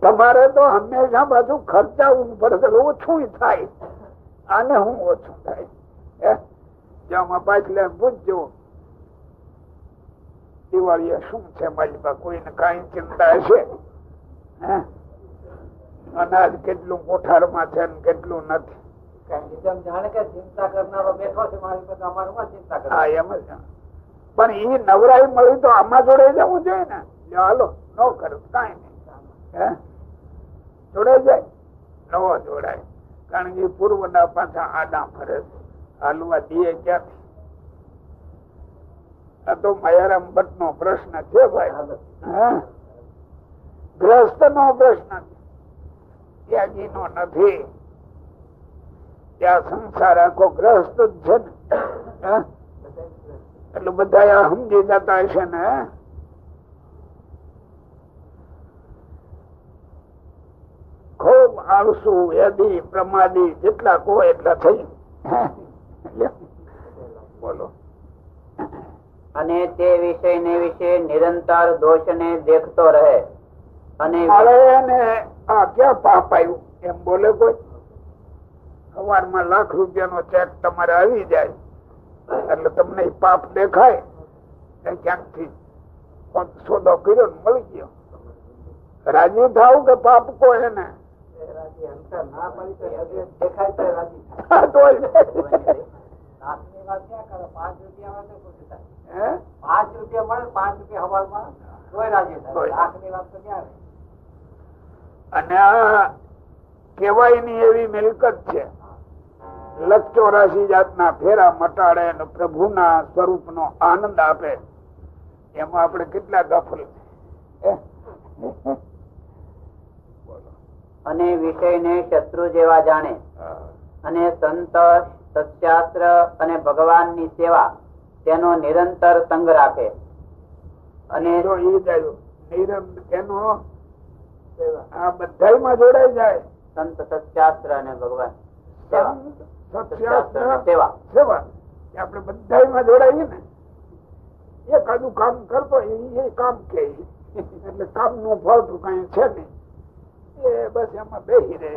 તમારે તો હંમેશા પાછું ખર્ચાવું પડે, ઓછું થાય. આને હું ઓછું થાય. જેમાં પાછળ પૂછજો દિવાળી શું છે મારી પાસે, કોઈને કઈ ચિંતા હશે. અનાજ કેટલું કોઠારમાં છે ને કેટલું નથી. પણ એ નવરાઈ મળી તો આમાં જોડાઈ જવું જોઈએ ને. હાલો ન કરું કઈ નઈ, જોડાઈ જાય. નવો જોડાય કારણ કે પૂર્વ ના પાછા આડા ફરે છે. હાલવા દે ક્યાંથી? આ તો મયારામ ભટ્ટ નો પ્રશ્ન છે ભાઈ. ગ્રસ્ત નો પ્રશ્ન ત્યાગી નો નથી. ત્યાં સંસાર આખો ગ્રસ્ત જ છે ને. એટલે બધા સમજી જતા હશે ને. ખૂબ આળસુ, વેદી, પ્રમાદી જેટલા કહો એટલા થઈ. બોલો. અને તે વિષય ને વિશે નિરંતર દોષ ને દેખતો રહે. અને આ ક્યાં પાપ આવ્યું એમ બોલે કોઈ? સવારમાં ₹1,00,000 ચેક તમારે આવી જાય એટલે તમને પાપ દેખાય. ક્યાંકથી સોદો કર્યો ને મળી ગયો. રાજી થાવ કે પાપ કો એને અને આ કેવાય ની એવી મિલકત છે. 184 જાતના ફેરા મટાડે અને પ્રભુના સ્વરૂપ નો આનંદ આપે. એમાં આપણે કેટલા ગફલ. અને વિષયને શત્રુ જેવા જાણે અને સંત સત્શાસ્ત્ર અને ભગવાનની સેવા તેનો નિરંતર સંગ રાખે. અને એનો આ બધામાં જોડાઈ જાય. સંત સત્શાસ્ત્ર અને ભગવાન સેવા આપણે બધામાં જોડાઈએ ને. એકાદું કામ કરતો એ કામ કે એટલે કામ નું ફળ તો કઈ છે નઈ. એ બસ એમાં બેસી રહે.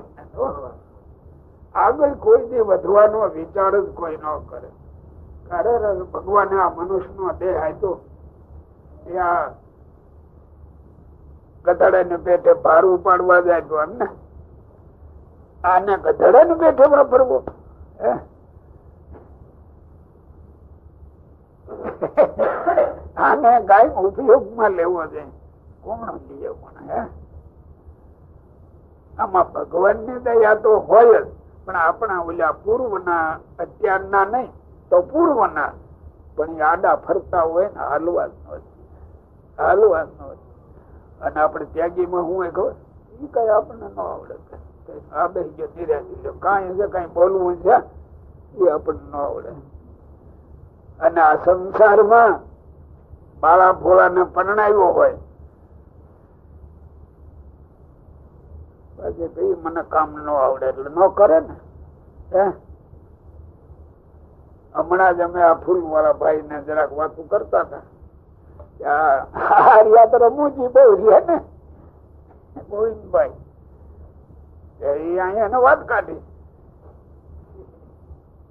આગળ કોઈ દી વધવાનો વિચાર જ કોઈ ન કરે. ભગવાને આ મનુષ્ય નો દેહ આપ્યો. ત્યાં ગધેડા ને પેટે ભાર ઉપાડવા જાય તો એમને આને ગધેડા ને પેટે વાપરવું. આને ગાય ઉપયોગમાં લેવો છે. કોણ લે પણ આમાં ભગવાન ની દયા તો હોય જ, પણ આપણા ઓલા પૂર્વના અત્યારના નહીં તો પૂર્વના પણ આડા ફરતા હોય ને હાલવા જ ન. અને આપણે ત્યાગીમાં હું ખબર એ કઈ આપણને ન આવડે. આ બે ગયો નિરાશી લો કઈ છે કઈ બોલવું છે એ આપણને ન આવડે. અને આ સંસારમાં બાળા ભોળા ને પરણાવ્યો હોય પછી કઈ મને કામ ન આવડે એટલે ન કરે ને. હમણાં જ અમે આ ફૂલ વાળા ભાઈ ને જરાક વાતું કરતા હતા. રમૂજી બહુ રહ્યા ને ગોવિંદભાઈ અહીંયા વાત કાઢી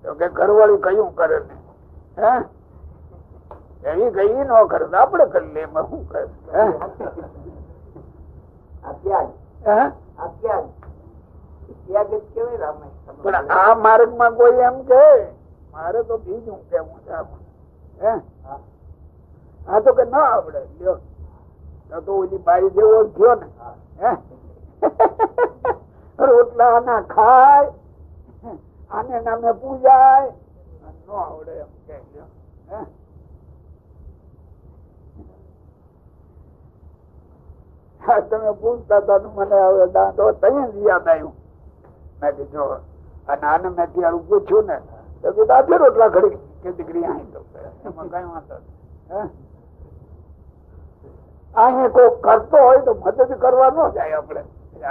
તો કે ઘરવાળી કયું કરે ને એવી કઈ ન કરે આપડે કરી લે એમાં શું કરે. પણ આ માર્ગ માં કોઈ એમ કે મારે તો બીજું કેવું છે. આ તો કે ના આવડે લ્યો તો ઓલી બાઈ જેવો થયો ને. રોટલા આના ખાય આને નામે પૂજાય ન આવડે એમ કે તમે પૂછતા હતા મને હવે દાંતો તૈયાર યાદ આવ્યું. મેં કીધું અને આને મેં ત્યારે પૂછ્યું ને તો કીધું આજે રોટલા ઘડી કે દીકરી અહીં તો એમાં કઈ વાંધો નહીં. અહીં કોઈ કરતો હોય તો મદદ કરવા ન જાય. આપડે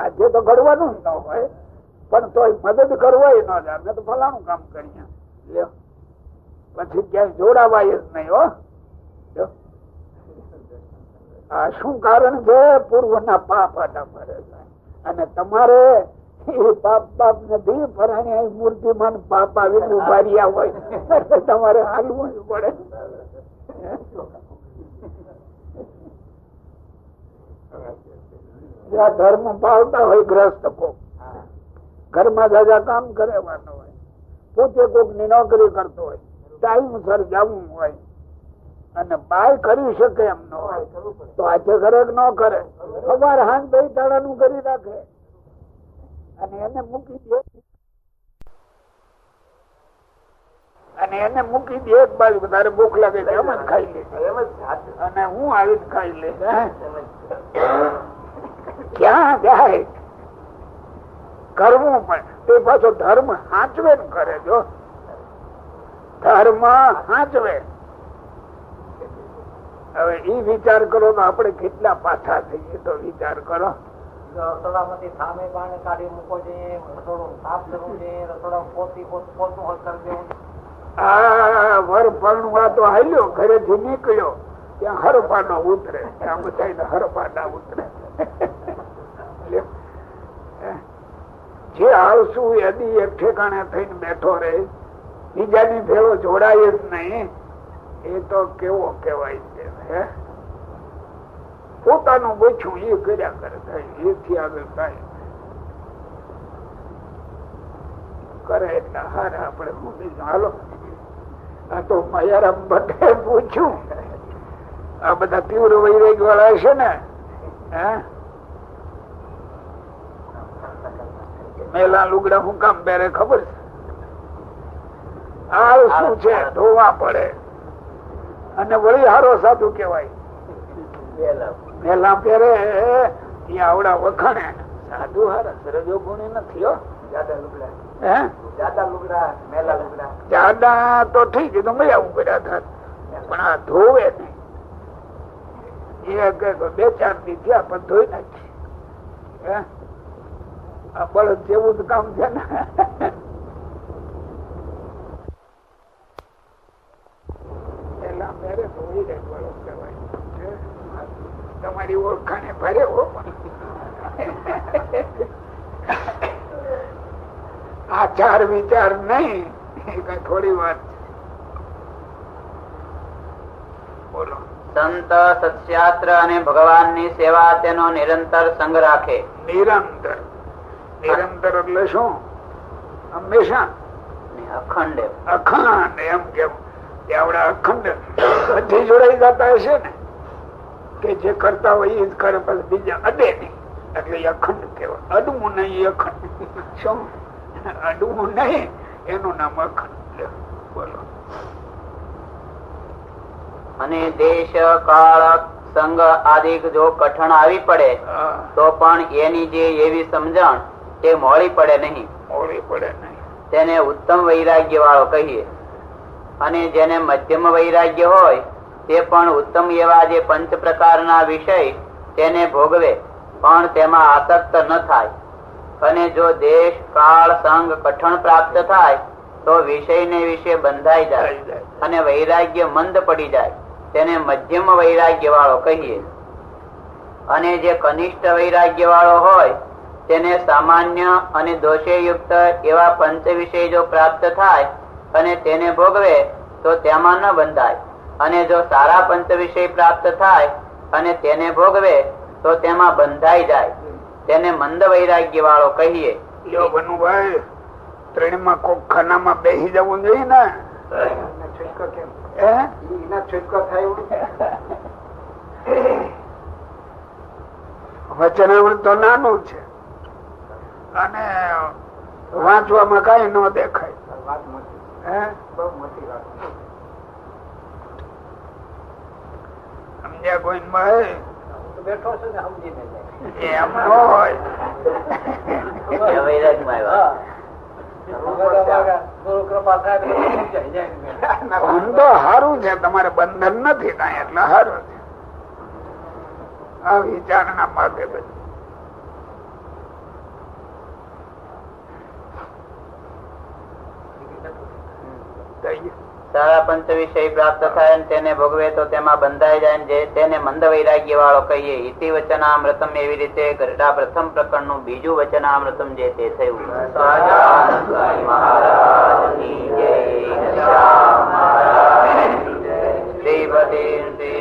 આજે તો ઘડવાનું જ ન હોય પણ તો મદદ કરવા ન જાય. અમે તો ફલાણું કામ કરીએ પછી ક્યાંય જોડાવાય જ નહીં. હો આ શું કારણ છે? પૂર્વના પાપ આટા ફરે છે. અને તમારે એ પાપ પાપ નથી પણ મૂર્તિમાન પાપ આવીને ઉભા રહ્યા હોય એટલે તમારે હાલવું જ પડે. ધર્મ પાળતા હોય ગ્રસ્ત કોક ઘરમાં જાજા કામ કરેવાનું હોય, પોતે કોક ની નોકરી કરતો હોય, ટાઈમ સર જવું હોય અને બાય કરી શકે એમ ન હોય તો આજે ઘરે ન કરે. સવાર હાથ ભાઈ તાળાનું કરી રાખે અને એને મૂકી દે એક બાજુ તારે ભૂખ લાગે એમ જ ખાઈ લે અને હું આવીને ખાઈ લે. ક્યાં જાય કરવું પણ તે પાછો ધર્મ સાચવે ને કરે. જો ધર્મ સાચવે. હવે ઈ વિચાર કરો તો આપણે કેટલા પાછા થઈએ તો વિચાર કરો. રસોડામાંથી સામે પાણી કાઢી મૂકો જોઈએ, રસોડું સાફ કરવું જોઈએ, રસોડા પોતું કરી દેવું. આ વર પરણવા તો હાલ્યો ઘરેથી નીકળ્યો ત્યાં હરપાડો ઉતરે, ત્યાં બધા હરપાડા ઉતરે. જે આળસુ યદી એક ઠેકાણે થઈને બેઠો રહે, બીજાની ભેળો જોડાય જ નહીં, એ તો કેવો કેવાય છે. પોતાનું પૂછ્યું એ કર્યા કરે, એથી આગળ કાંઈ કરે એટલે હારે આપણે હું બીજું હાલો. આ તો મયારામ ભટ્ટે પૂછ્યું, આ બધા તીવ્ર વૈરાગ વાળા છે ને, મેલા લુગડા હું કામ પહેરે ખબર છે? આ શું છે? ધોવા પડે અને વળી હારો સાધુ કેવાય. મેલા પહેરે એ આવડા વખાણે, સાધુ હારા સરજો ગુણી નથી હો. જાડા તો ઠીક તો મજા ઉભર્યા થાત, પણ આ ધોવે નહીં. એ બે ચાર દી થયા પણ ધોઈ નાખી. આ બળદ જેવું જ કામ છે ને. પેલા મેરે ધોઈ દે બળદ કહેવાય. તમારી ઓળખાણે ભરે હો. આ ચાર વિચાર નહીં, કઈ થોડી વાત. બોલો. સંત સત્શાસ્ત્ર અને ભગવાનની સેવા તેનો નિરંતર સંગ રાખે. નિરંતર. નિરંતર એટલે શું? હંમેશા અખંડ. અખંડ એમ કેમ? આવડા અખંડ બધી જોડાઈ જતા હશે ને, કે જે કરતા હોય એ જ કરે, પછી બીજા અડે નહીં, એટલે અખંડ કહેવાય. અડવું નહીં, અખંડ. શું અડવું નહીં, એનું નામ અખંડ. બોલો. અને દેશ કાળ સંગ આદિ જો કઠણ આવી પડે તો પણ એની જે એવી સમજણ તે મોડી પડે નહીં. મોડી પડે નહીં. તેને ઉત્તમ વૈરાગ્ય વાળો કહીએ. અને જેને મધ્યમ વૈરાગ્ય હોય તે પણ ઉત્તમ એવા જે પંચ પ્રકારના વિષય તેને ભોગવે, પણ તેમાં આસક્ત ન થાય. અને જો દેશ કાળ સંગ કઠણ પ્રાપ્ત થાય તો વિષય ને વિશે બંધાઈ જાય અને વૈરાગ્ય મંદ પડી જાય, તેને મધ્યમ વૈરાગ્ય વાળો કહીએ. અને જે કનિષ્ઠ વૈરાગ્ય વાળો હોય તેને સામાન્ય અને દોષયુક્ત એવા પંચ વિષય જો પ્રાપ્ત થાય અને તેને ભોગવે તો તેમાં ન બંધાય. અને જો સારા પંચ વિષય પ્રાપ્ત થાય અને તેને ભોગવે તો તેમાં બંધાઈ જાય, તેને મંદ વૈરાગ્ય વાળો કહીએ. યો બનુભાઈ, ત્રણમાં કોક ખાનામાં બેસી જવું જોઈએ ને. વચનામૃત તો નાનું છે અને વાંચવામાં કઈ ન દેખાય. સમજ્યા કોઈ ભાઈ? બેઠો છે ને સમજીને એમ ન હોય. તો સારું છે, તમારે બંધન નથી કઈ, એટલે સારું છે. આ વિચારના માર્ગે બધું સારા પંચ વિષય પ્રાપ્ત થાય અને તેને ભોગવે તો તેમાં બંધાઈ જાય, જે તેને મંદ વૈરાગ્ય વાળો કહીએ. ઇતિ વચનામૃતમ. એવી રીતે ગરડા પ્રથમ પ્રકરણ નું બીજું વચનામૃતમ જે તે થયું. શ્રીપતિ શ્રી